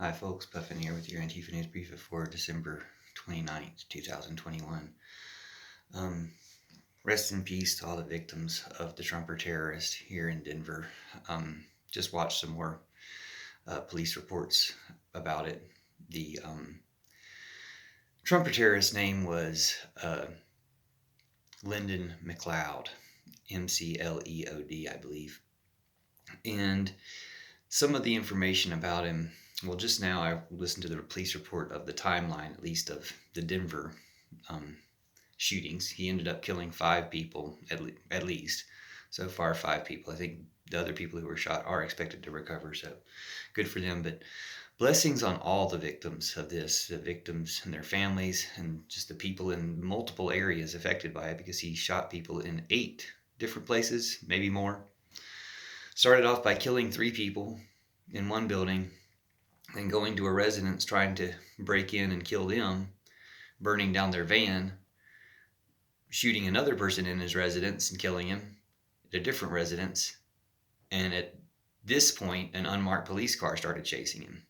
Hi folks, Puffin here with your Antifa News Briefa for December 29th, 2021. Rest in peace to all the victims of the Trumper terrorist here in Denver. Just watched some more police reports about it. The Trumper terrorist name was Lyndon McLeod, McLeod, I believe. And some of the information about him, well, just now I listened to the police report of the timeline, at least of the Denver shootings. He ended up killing 5 people, at least. So far, 5 people. I think the other people who were shot are expected to recover, so good for them. But blessings on all the victims of this, the victims and their families, and just the people in multiple areas affected by it, because he shot people in 8 different places, maybe more. Started off by killing 3 people in one building, and going to a residence trying to break in and kill them, burning down their van, shooting another person in his residence and killing him at a different residence. And at this point, an unmarked police car started chasing him.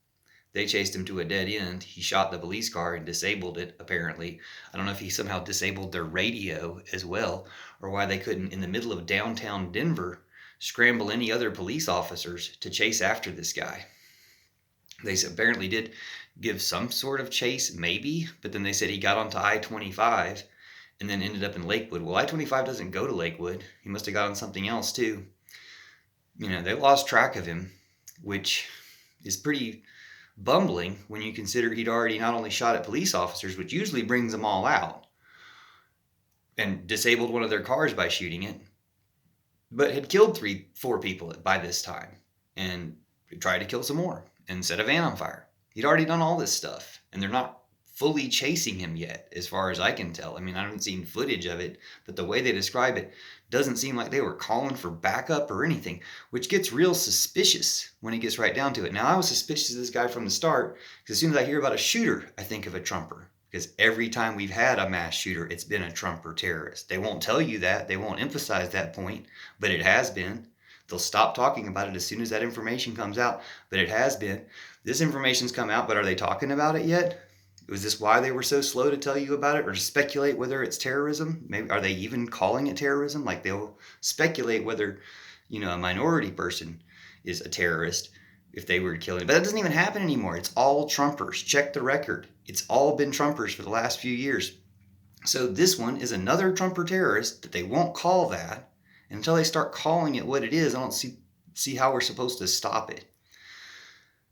They chased him to a dead end. He shot the police car and disabled it, apparently. I don't know if he somehow disabled their radio as well, or why they couldn't, in the middle of downtown Denver, scramble any other police officers to chase after this guy. They apparently did give some sort of chase, maybe, but then they said he got onto I-25 and then ended up in Lakewood. Well, I-25 doesn't go to Lakewood. He must have got on something else too. They lost track of him, which is pretty bumbling when you consider he'd already not only shot at police officers, which usually brings them all out, and disabled one of their cars by shooting it, but had killed 3-4 people by this time and tried to kill some more and set a van on fire. He'd already done all this stuff, and they're not fully chasing him yet, as far as I can tell. I haven't seen footage of it, but the way they describe it doesn't seem like they were calling for backup or anything, which gets real suspicious when it gets right down to it. Now, I was suspicious of this guy from the start, because as soon as I hear about a shooter, I think of a Trumper. Because every time we've had a mass shooter, it's been a Trumper terrorist. They won't tell you that. They won't emphasize that point, but it has been. They'll stop talking about it as soon as that information comes out, but it has been. This information's come out, but are they talking about it yet? Was this why they were so slow to tell you about it, or to speculate whether it's terrorism? Maybe are they even calling it terrorism? Like, they'll speculate whether, a minority person is a terrorist if they were killing. But that doesn't even happen anymore. It's all Trumpers. Check the record. It's all been Trumpers for the last few years. So this one is another Trumper terrorist that they won't call that. And until they start calling it what it is, I don't see how we're supposed to stop it.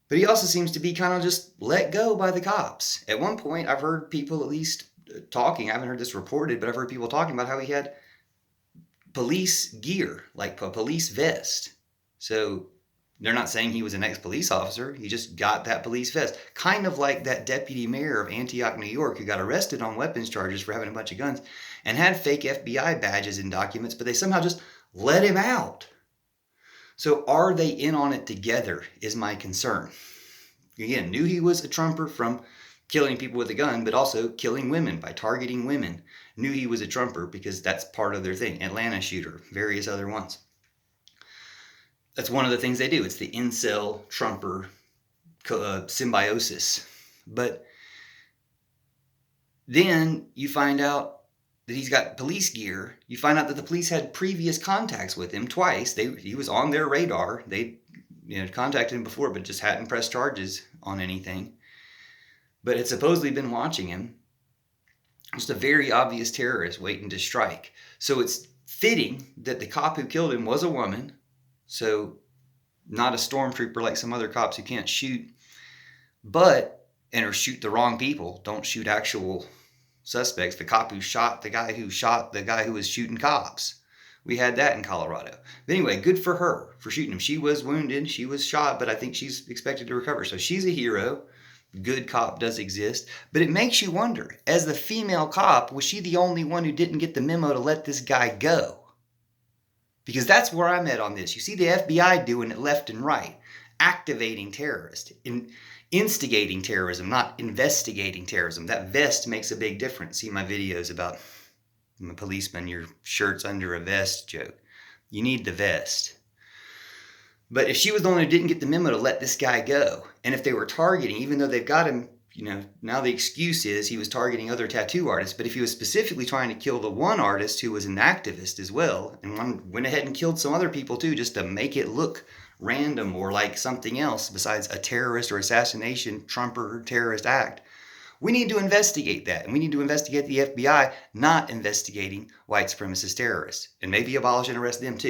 But he also seems to be kind of just let go by the cops. At one point, I've heard people at least talking, I haven't heard this reported, but I've heard people talking about how he had police gear, like a police vest. So they're not saying he was an ex-police officer. He just got that police vest. Kind of like that deputy mayor of Antioch, New York, who got arrested on weapons charges for having a bunch of guns and had fake FBI badges and documents, but they somehow just let him out. So are they in on it together is my concern. Again, knew he was a Trumper from killing people with a gun, but also killing women by targeting women. Knew he was a Trumper because that's part of their thing. Atlanta shooter, various other ones. That's one of the things they do. It's the incel Trumper symbiosis. But then you find out that he's got police gear. You find out that the police had previous contacts with him twice. He was on their radar. They contacted him before, but just hadn't pressed charges on anything. But had supposedly been watching him. Just a very obvious terrorist waiting to strike. So it's fitting that the cop who killed him was a woman. So not a stormtrooper like some other cops who can't shoot, or shoot the wrong people. Don't shoot actual suspects. The cop who shot the guy who was shooting cops. We had that in Colorado. But anyway, good for her for shooting him. She was wounded. She was shot, but I think she's expected to recover. So she's a hero. Good cop does exist. But it makes you wonder, as the female cop, was she the only one who didn't get the memo to let this guy go? Because that's where I'm at on this. You see the FBI doing it left and right. Activating terrorists. Instigating terrorism, not investigating terrorism. That vest makes a big difference. See my videos about, I'm a policeman, your shirt's under a vest joke. You need the vest. But if she was the one who didn't get the memo to let this guy go, and if they were targeting, even though they've got him, now the excuse is he was targeting other tattoo artists, but if he was specifically trying to kill the one artist who was an activist as well, and went ahead and killed some other people too, just to make it look random or like something else besides a terrorist or assassination, Trumper terrorist act, we need to investigate that. And we need to investigate the FBI not investigating white supremacist terrorists, and maybe abolish and arrest them too.